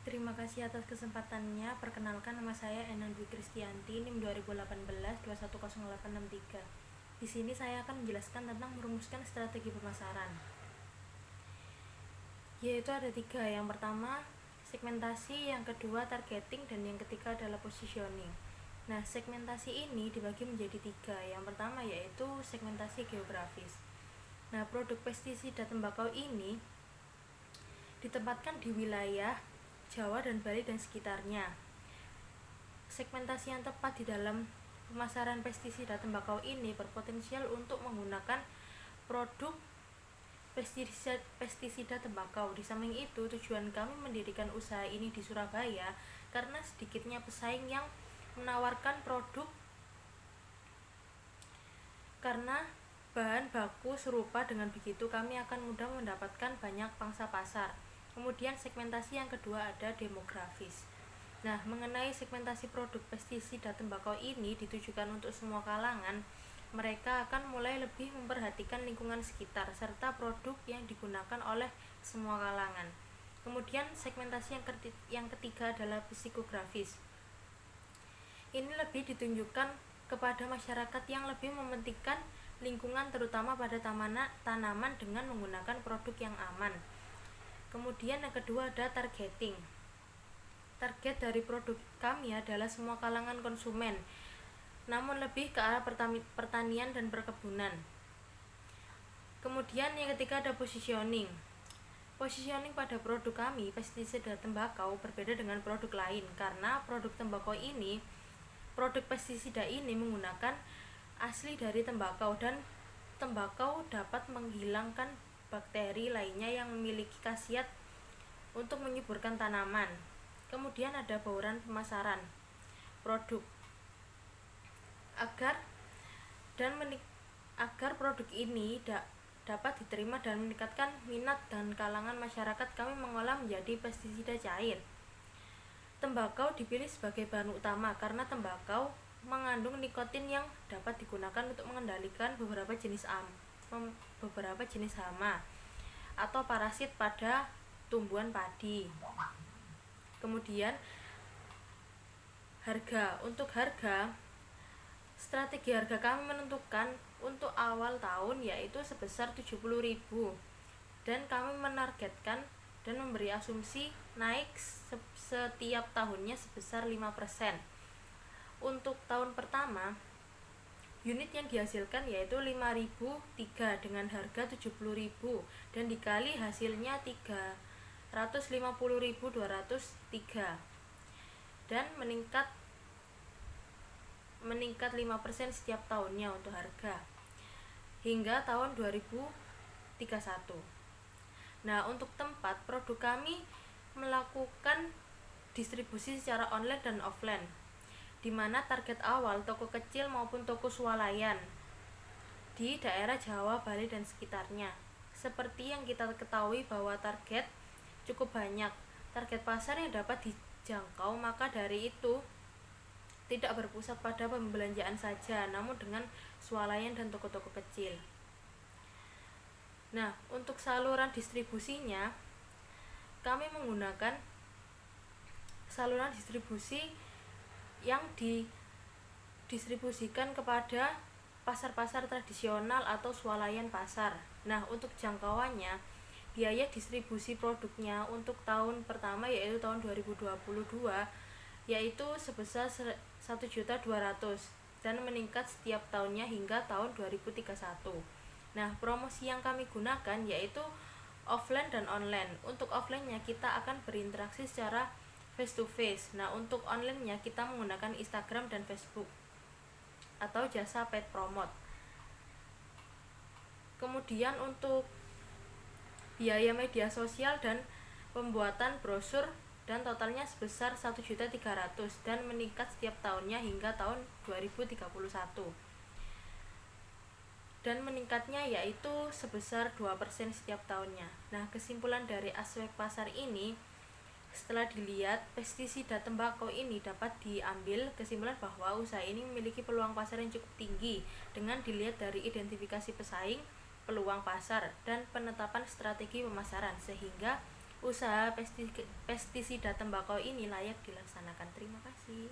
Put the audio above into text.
Terima kasih atas kesempatannya. Perkenalkan, nama saya Ena Dwi Kristianti, NIM 2018 2100863. Di sini saya akan menjelaskan tentang merumuskan strategi pemasaran. Yaitu ada 3. Yang pertama, segmentasi, yang kedua targeting, dan yang ketiga adalah positioning. Nah, segmentasi ini dibagi menjadi 3. Yang pertama yaitu segmentasi geografis. Nah, produk pestisida tembakau ini ditempatkan di wilayah Jawa dan Bali dan sekitarnya. Segmentasi yang tepat di dalam pemasaran pestisida tembakau ini berpotensial untuk menggunakan produk pestisida tembakau. Di samping itu, tujuan kami mendirikan usaha ini di Surabaya karena sedikitnya pesaing yang menawarkan produk karena bahan baku serupa. Dengan begitu kami akan mudah mendapatkan banyak pangsa pasar. Kemudian segmentasi yang kedua ada demografis. Nah, mengenai segmentasi produk pestisida tembakau ini ditujukan untuk semua kalangan. Mereka akan mulai lebih memperhatikan lingkungan sekitar serta produk yang digunakan oleh semua kalangan. Kemudian segmentasi yang ketiga adalah psikografis. Ini lebih ditunjukkan kepada masyarakat yang lebih mementingkan lingkungan, terutama pada tanaman dengan menggunakan produk yang aman. Kemudian yang kedua ada targeting. Target dari produk kami adalah semua kalangan konsumen, namun lebih ke arah pertanian dan perkebunan. Kemudian yang ketiga ada positioning. Positioning pada produk kami, pestisida tembakau, berbeda dengan produk lain karena produk pestisida ini menggunakan asli dari tembakau, dan tembakau dapat menghilangkan bakteri lainnya yang memiliki khasiat untuk menyuburkan tanaman. Kemudian ada bauran pemasaran produk. Agar produk ini dapat diterima dan meningkatkan minat dan kalangan masyarakat, kami mengolah menjadi pestisida cair. Tembakau dipilih sebagai bahan utama karena tembakau mengandung nikotin yang dapat digunakan untuk mengendalikan beberapa jenis hama atau parasit pada tumbuhan padi. Kemudian harga. Untuk harga, strategi harga kami menentukan untuk awal tahun yaitu sebesar 70.000, dan kami menargetkan dan memberi asumsi naik setiap tahunnya sebesar 5%. Untuk tahun pertama, unit yang dihasilkan yaitu 5.003 dengan harga 70.000 dan dikali hasilnya 350.203 dan meningkat 5% setiap tahunnya untuk harga hingga tahun 2031. Nah, untuk tempat, produk kami melakukan distribusi secara online dan offline, di mana target awal toko kecil maupun toko swalayan di daerah Jawa, Bali, dan sekitarnya. Seperti yang kita ketahui bahwa target cukup banyak, target pasar yang dapat dijangkau, maka dari itu tidak berpusat pada pembelanjaan saja, namun dengan swalayan dan toko-toko kecil. Nah, untuk saluran distribusinya, kami menggunakan saluran distribusi yang didistribusikan kepada pasar-pasar tradisional atau swalayan pasar. Nah, untuk jangkauannya, biaya distribusi produknya untuk tahun pertama yaitu tahun 2022 yaitu sebesar 1.200.000 dan meningkat setiap tahunnya hingga tahun 2031. Nah, promosi yang kami gunakan yaitu offline dan online. Untuk offline-nya kita akan berinteraksi secara face to face. Nah, untuk online-nya kita menggunakan Instagram dan Facebook atau jasa paid promote. Kemudian untuk biaya media sosial dan pembuatan brosur dan totalnya sebesar 1.300.000 dan meningkat setiap tahunnya hingga tahun 2031. Dan meningkatnya yaitu sebesar 2% setiap tahunnya. Nah, kesimpulan dari aspek pasar ini, setelah dilihat pestisida tembakau ini dapat diambil kesimpulan bahwa usaha ini memiliki peluang pasar yang cukup tinggi dengan dilihat dari identifikasi pesaing, peluang pasar, dan penetapan strategi pemasaran, sehingga usaha pestisida tembakau ini layak dilaksanakan. Terima kasih.